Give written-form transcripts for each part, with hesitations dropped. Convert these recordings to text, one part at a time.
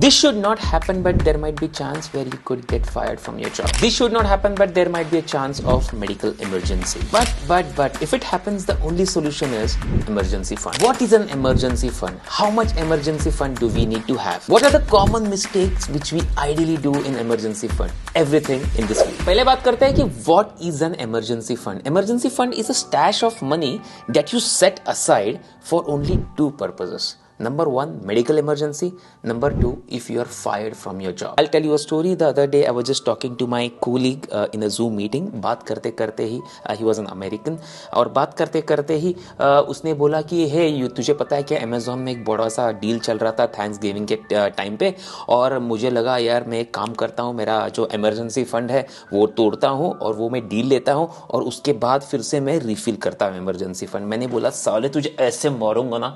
This should not happen, but there might be chance where you could get fired from your job. This should not happen, but there might be a chance of medical emergency. But if it happens, the only solution is emergency fund. What is an emergency fund? How much emergency fund do we need to have? What are the common mistakes which we ideally do in emergency fund? Everything in this video. पहले बात करते हैं कि what is an emergency fund? Emergency fund is a stash of money that you set aside for only two purposes. Number one, medical emergency. Number two, if you are fired from your job. I'll tell you a story. The other day, I was just talking to my colleague in a Zoom meeting. बात करते करते ही he was an American. और बात करते करते ही उसने बोला कि hey, तुझे पता है क्या Amazon में एक बड़ा सा डील चल रहा था थैंक्सगिविंग के टाइम पे, और मुझे लगा यार मैं एक काम करता हूँ, मेरा जो इमरजेंसी फंड है वो तोड़ता हूँ और वो मैं डील लेता हूँ और उसके बाद फिर से मैं रिफिल करता हूँ इमरजेंसी फंड. मैंने बोला साले तुझे ऐसे मारूंगा ना.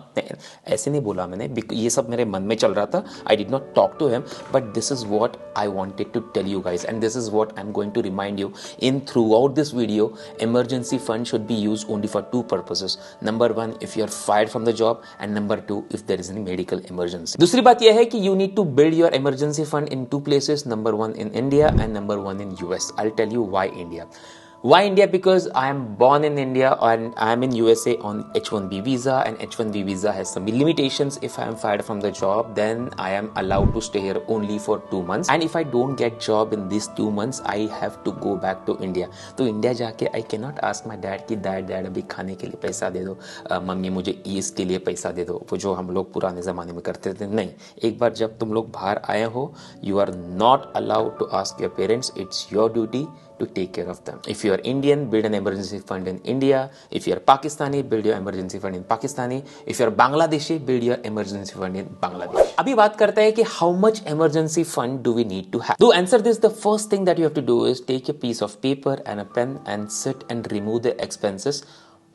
ऐसे नहीं बोला मैंने, ये सब मेरे मन में चल रहा था. I did not talk to him, but this is what I wanted to tell you guys, and this is what I am going to remind you in throughout this video. Emergency fund should be used only for two purposes. Number one, if you are fired from the job, and number two, if there is any medical emergency. दूसरी बात यह है कि you need to build your emergency fund in two places. Number one in India and number one in US. I'll tell you why India. Why India? Because I am born in India and I am in USA on H1B visa, and H1B visa has some limitations. If I am fired from the job, then I am allowed to stay here only for 2 months, and if I don't get job in these 2 months, I have to go back to India. तो India जाके I cannot ask my dad कि dad अभी खाने के लिए पैसा दे दो, mummy मुझे इसके लिए पैसा दे दो, वो जो हम लोग पुराने ज़माने में करते थे. नहीं, एक बार जब तुम लोग बाहर आए हो, you are not allowed to ask your parents. It's your duty to take care of them. If you are Indian, build an emergency fund in India. If you are Pakistani, build your emergency fund in Pakistani. If you are Bangladeshi, build your emergency fund in Bangladesh. अभी बात करते हैं कि how much emergency fund do we need to have? To answer this, the first thing that you have to do is take a piece of paper and a pen and sit and remove the expenses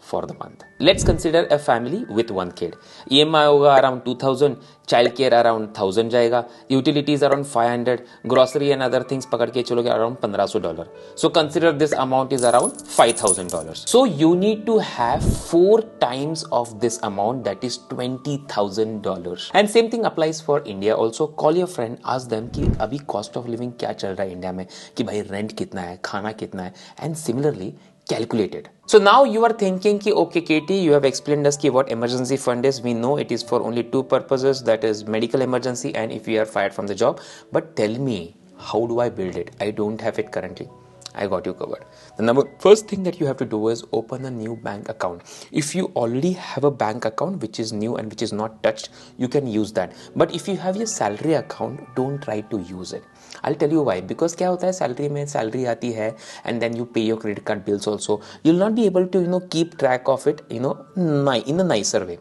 for the month. Let's consider a family with one kid. EMI होगा around 2000, child care around 1000 जाएगा, utilities around 500, grocery and other things पकड़ के चलोगे around $1500. So consider this amount is around $5000. So you need to have 4 times of this amount, that is $20,000. And same thing applies for India also. Call your friend, ask them कि अभी cost of living क्या चल रहा है India में, कि भाई rent कितना है, खाना कितना है, and similarly calculated. So now you are thinking ki okay Katie, you have explained us ki what emergency fund is. We know it is for only two purposes, that is medical emergency and if you are fired from the job. But tell me, how do I build it? I don't have it currently. I got you covered. The first thing that you have to do is open a new bank account. If you already have a bank account which is new and which is not touched, you can use that. But if you have your salary account, don't try to use it. I'll tell you why. Because क्या होता है, salary में salary आती है and then you pay your credit card bills also. You'll not be able to keep track of it in a nicer way.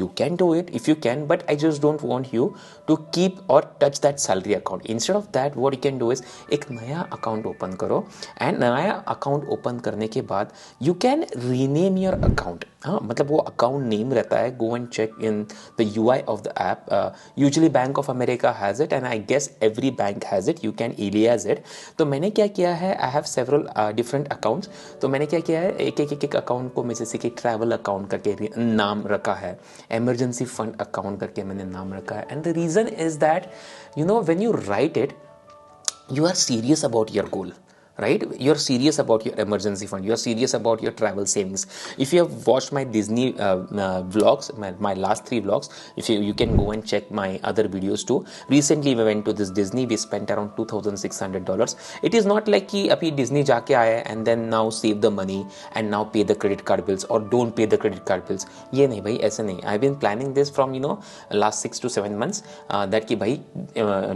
You can do it if you can, but I just don't want you to keep or touch that salary account. Instead of that, what you can do is एक नया account open करो, and नया account open करने के बाद you can rename your account. हाँ, मतलब वो account name रहता है. Go and check in the UI of the app. Usually Bank of America has it, and I guess every bank has it. You can alias it. तो मैंने क्या किया है, I have several different accounts. तो मैंने क्या किया है, एक account को मैं जैसे कि travel account करके नाम रखा है, emergency fund account करके मैंने नाम रखा है. And the reason is that when you write it, you are serious about your goal. Right? You're serious about your emergency fund. You're serious about your travel savings. If you have watched my Disney vlogs, my last 3 vlogs, if you can go and check my other videos too. Recently we went to this Disney. We spent around $2600. It is not like कि अभी Disney जाके आए and then now save the money and now pay the credit card bills or don't pay the credit card bills. ये नहीं भाई, ऐसे नहीं. I've been planning this from last 6 to 7 months that कि भाई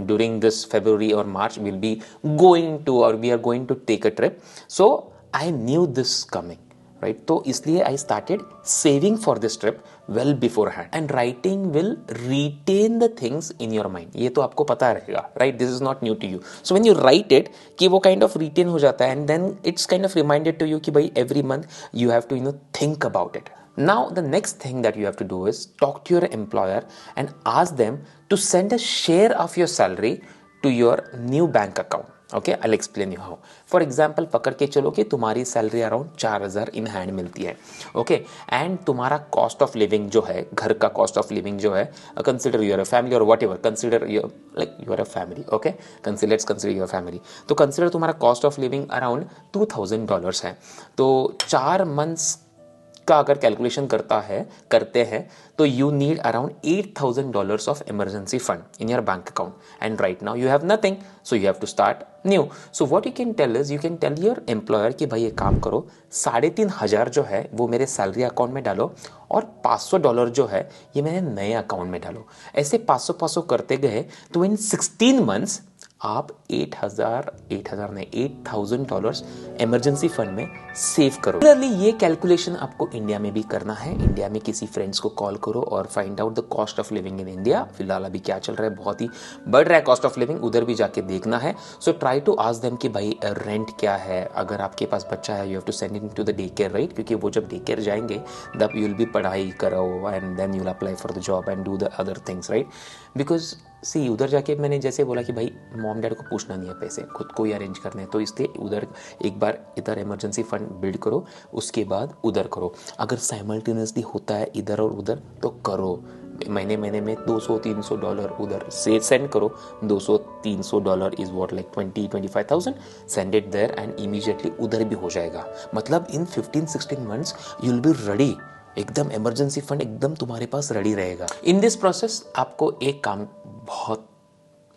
during this February or March we'll be going to, or we are going to take a trip. So I knew this coming, right? तो इसलिए I started saving for this trip well beforehand. And writing will retain the things in your mind. ये तो आपको पता रहेगा, right? This is not new to you. So when you write it, कि वो kind of retain हो जाता है, and then it's kind of reminded to you कि भाई every month you have to think about it. Now the next thing that you have to do is talk to your employer and ask them to send a share of your salary to your new bank account. Okay, I explain you how. For example पकड़ के चलो कि तुम्हारी salary around 4,000 इन hand मिलती है. Okay, and तुम्हारा cost of living जो है, घर का कॉस्ट ऑफ लिविंग जो है, कंसिडर यूर अ फैमिली और whatever, consider your a family. Okay, consider your family. तो कंसिडर तुम्हारा कॉस्ट ऑफ लिविंग अराउंड $2,000 है. तो 4 मंथ्स का अगर कैलकुलेशन करते हैं तो you need around $8,000 of emergency fund in your bank account. And right now you have nothing, so you have to start new. So what you can tell is, you can tell your employer कि भाई एक काम करो, 3,500 जो है वो मेरे salary account में डालो और $500 जो है ये मेरे नए अकाउंट में डालो. ऐसे 500 करते गए तो इन 16 मंथ्स आप $8,000 इमरजेंसी फंड में सेव करो. सिमिलरली ये कैलकुलेशन आपको इंडिया में भी करना है. इंडिया में किसी फ्रेंड्स को कॉल करो और find out the cost of living in India. फिलहाल अभी क्या चल रहा है, बहुत ही बढ़ रहा है कॉस्ट ऑफ लिविंग, उधर भी जाके देखना है. So try to ask them कि भाई रेंट क्या है. अगर आपके पास बच्चा है, you have to send it to the day care, right, क्योंकि वो जब डे केयर जाएंगे तब यू विल भी पढ़ाई करो and then you will apply for the job and do the other things, right. Because see उधर जाके मैंने जैसे बोला कि भाई मॉम डैड को पूछना नहीं है, पैसे खुद को ही अरेंज करने हैं. तो इसलिए उधर एक बार इधर इमरजेंसी फंड बिल्ड करो, उसके बाद उधर करो. अगर साइमल्टेनियसली होता है इधर और उधर तो करो. महीने में $200-300 उधर से सेंड करो. $200-300 is what like 20,000-25,000. Send it there and immediately उधर भी हो जाएगा. मतलब in 15-16 months you will be ready. एकदम इमरजेंसी फंड एकदम तुम्हारे पास रेडी रहेगा. इन दिस प्रोसेस आपको एक काम बहुत,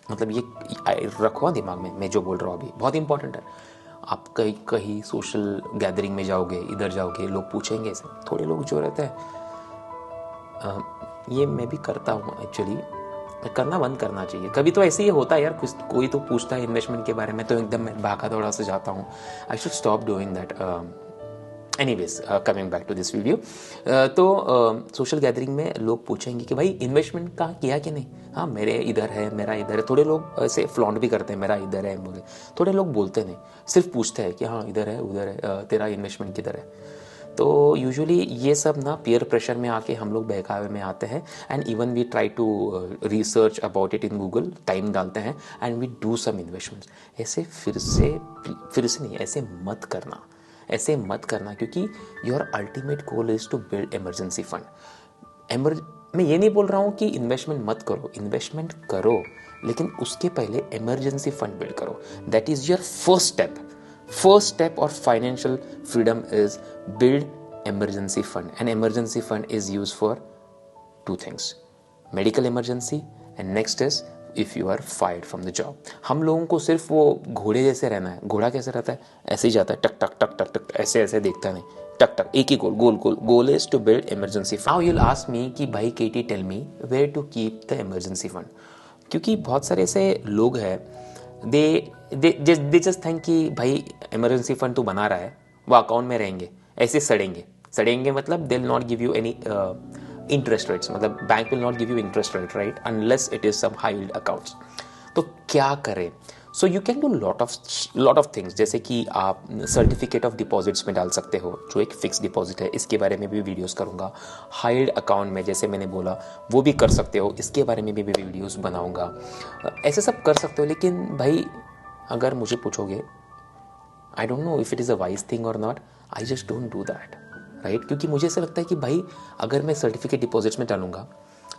मतलब ये रखो दिमाग में, मैं जो बोल रहा हूँ अभी बहुत इंपॉर्टेंट है. आप कहीं सोशल गैदरिंग में जाओगे, इधर जाओगे, लोग पूछेंगे ऐसे. थोड़े लोग जो रहते हैं, ये मैं भी करता हूँ एक्चुअली, करना बंद करना चाहिए. कभी तो ऐसे ही होता है यार, कोई तो पूछता है इन्वेस्टमेंट के बारे में तो एकदम मैं भागा दौड़ा से जाता हूँ. I should stop doing that. Anyways, coming back to this video. तो सोशल गैदरिंग में लोग पूछेंगे कि भाई इन्वेस्टमेंट का किया कि नहीं. हाँ, मेरे इधर है, मेरा इधर है. थोड़े लोग ऐसे फ्लॉन्ट भी करते हैं, मेरा इधर है बोले. थोड़े लोग बोलते नहीं, सिर्फ पूछते हैं कि हाँ इधर है उधर है, तेरा इन्वेस्टमेंट किधर है. तो यूजुअली ये सब ना पीयर प्रेशर में आके हम लोग बहकावे में आते हैं. And even we try to research about it in Google, time डालते हैं and we do some investment. ऐसे फिर से नहीं, ऐसे मत करना क्योंकि your ultimate goal is to build emergency fund. मैं ये नहीं बोल रहा हूँ कि इन्वेस्टमेंट मत करो, इन्वेस्टमेंट करो, लेकिन उसके पहले इमरजेंसी फंड बिल्ड करो. That is your first step of financial freedom is build emergency fund. And emergency fund is use for 2 things, medical emergency and next is if you are fired from the job. हम लोगों को सिर्फ वो घोड़े जैसे रहना है. घोड़ा कैसे रहता है, ऐसे ही जाता है, टक टक टक टक टक, ऐसे देखता नहीं, टक टक, एक ही goal is to build emergency fund. Now you will ask me कि भाई KT tell me where to keep the emergency fund. क्योंकि बहुत सारे ऐसे लोग हैं, दे जस्ट थिंक कि भाई इमरजेंसी फंड तो बना रहा है, वो अकाउंट में रहेंगे, ऐसे सड़ेंगे मतलब they will not give you any interest rates. मतलब bank will not give you interest rate, right, unless it is some high yield accounts. तो क्या करें? So you can do lot of things. जैसे कि आप सर्टिफिकेट ऑफ डिपॉजिट्स में डाल सकते हो, जो एक फिक्स डिपॉजिट है. इसके बारे में भी वीडियोस करूंगा. हाई यील्ड अकाउंट में जैसे मैंने बोला वो भी कर सकते हो, इसके बारे में भी वीडियोस बनाऊंगा. ऐसे सब कर सकते हो. लेकिन भाई अगर मुझे पूछोगे, I don't know if it is a wise thing और not, I just don't do that, right. क्योंकि मुझे ऐसा लगता है कि भाई अगर मैं सर्टिफिकेट डिपॉजिट्स में डालूंगा,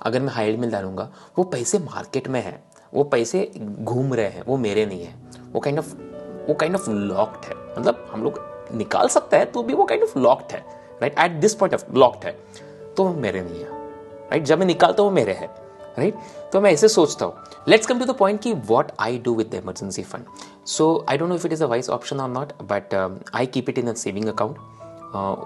अगर मैं हाई यील्ड में डालूंगा, वो पैसे मार्केट में है, वो पैसे घूम रहे हैं, वो मेरे नहीं है. वो काइंड ऑफ लॉक्ड है. मतलब हम लोग निकाल सकते हैं तो भी वो काइंड ऑफ लॉक्ड है, right. At this point of locked है तो मेरे नहीं है, राइट. जब मैं निकालता हूँ वो मेरे है, राइट. तो मैं ऐसे सोचता हूँ. Let's come to the point कि what I do with the emergency fund. So I don't know if it is a wise option और not, but I keep it in a saving account.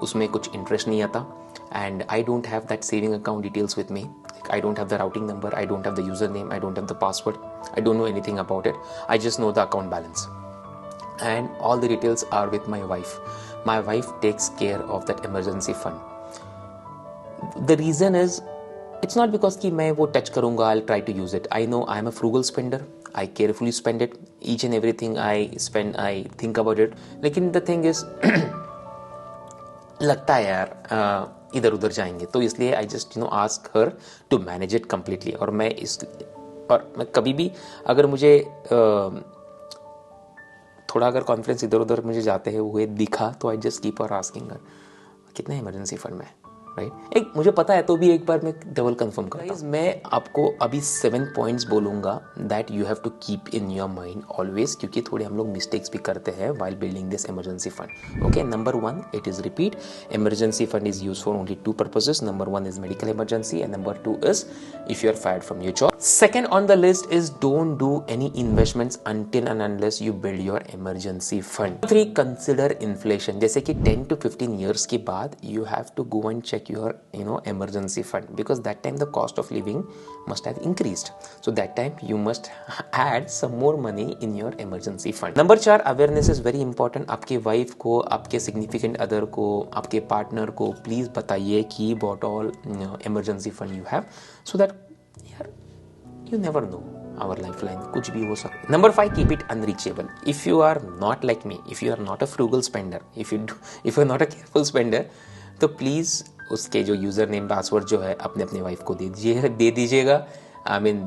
उसमें कुछ interest नहीं आता. And I don't have that saving account details with me. I don't have the routing number, I don't have the username, I don't have the password, I don't know anything about it. I just know the account balance. And all the details are with my wife. My wife takes care of that emergency fund. The reason is, it's not because कि मैं वो touch करूँगा, I'll try to use it. I know I am a frugal spender. I carefully spend it. Each and everything I spend, I think about it. लेकिन the thing is, लगता है यार इधर उधर जाएंगे, तो इसलिए I just ask her to manage it completely. और मैं कभी भी अगर मुझे थोड़ा अगर कॉन्फ्रेंस इधर उधर मुझे जाते हुए दिखा तो आई जस्ट कीप और आस्किंग कितना इमरजेंसी फंड में, राइट। एक मुझे पता है तो भी एक बार मैं डबल कंफर्म करता हूँ। मैं आपको अभी 7 पॉइंट्स बोलूंगा that you have to keep in your mind always, क्योंकि थोड़े हम लोग मिस्टेक्स भी करते हैं while building this emergency fund. Okay, number 1, it is repeat, emergency fund is use for only 2 purposes. Number 1 is medical emergency and number 2 is if you are fired from your job. Second on the list is don't do any investments until and unless you build your emergency fund. 3, consider inflation. जैसे कि 10 to 15 years के बाद you have to go and check your emergency fund, because that time the cost of living must have increased, so that time you must add some more money in your emergency fund. Number 4, awareness is very important. आपके wife को, आपके significant other को, आपके partner को please बताइए कि what all emergency fund you have, so that you never know, our lifeline कुछ भी हो सकता है. Number 5, keep it unreachable. If you are not like me, if you are not a frugal spender, if you are not a careful spender, तो please उसके जो user name password जो है अपने वाइफ को दे दीजिएगा. आई मीन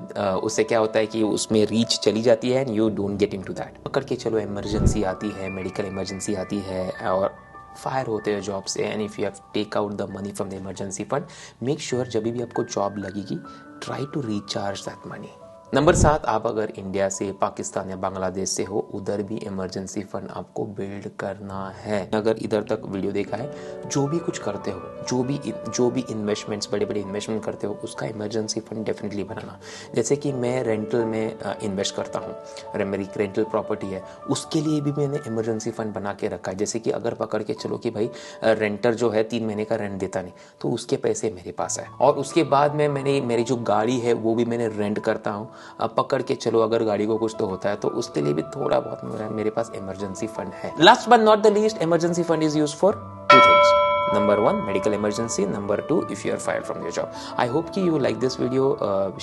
उससे क्या होता है कि उसमें रीच चली जाती है and you don't get into that. पकड़ के चलो, इमरजेंसी आती है, मेडिकल इमरजेंसी आती है और फायर होते हैं जॉब से, and if you have take out the money from the emergency fund, make sure जब भी आपको जॉब लगेगी try to recharge that money. Number 7, आप अगर इंडिया से, पाकिस्तान या बांग्लादेश से हो, उधर भी इमरजेंसी फंड आपको बिल्ड करना है. अगर इधर तक वीडियो देखा है, जो भी कुछ करते हो, जो भी इन्वेस्टमेंट्स, बड़े इन्वेस्टमेंट करते हो, उसका इमरजेंसी फंड डेफिनेटली बनाना. जैसे कि मैं रेंटल में इन्वेस्ट करता हूँ, अगर मेरी रेंटल प्रॉपर्टी है, उसके लिए भी मैंने इमरजेंसी फंड बना के रखा है. जैसे कि अगर पकड़ के चलो कि भाई रेंटर जो है 3 महीने का रेंट देता नहीं, तो उसके पैसे मेरे पास है. और उसके बाद में मेरी जो गाड़ी है वो भी मैंने रेंट करता हूँ. अब पकड़ के चलो अगर गाड़ी को कुछ तो होता है तो उसके लिए भी थोड़ा बहुत मेरे पास इमरजेंसी फंड है. Last but not the least, emergency fund is used for 2 things. Number 1, medical emergency. Number 2, if you are fired from your job. I hope कि you like this video.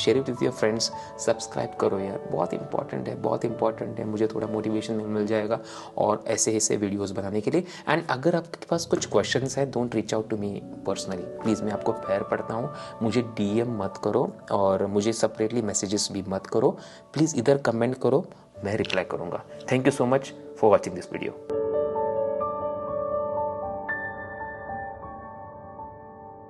Share it with your friends. Subscribe करो यार, बहुत important है. मुझे थोड़ा motivation मिल जाएगा और ऐसे वीडियोस बनाने के लिए. एंड अगर आपके पास कुछ क्वेश्चंस है, don't reach out to me personally please. मैं आपको पैर पड़ता हूँ, मुझे DM मत करो और मुझे सेपरेटली मैसेजेस भी मत करो. प्लीज़ इधर कमेंट करो, मैं रिप्लाई करूँगा. Thank you so much for watching this video.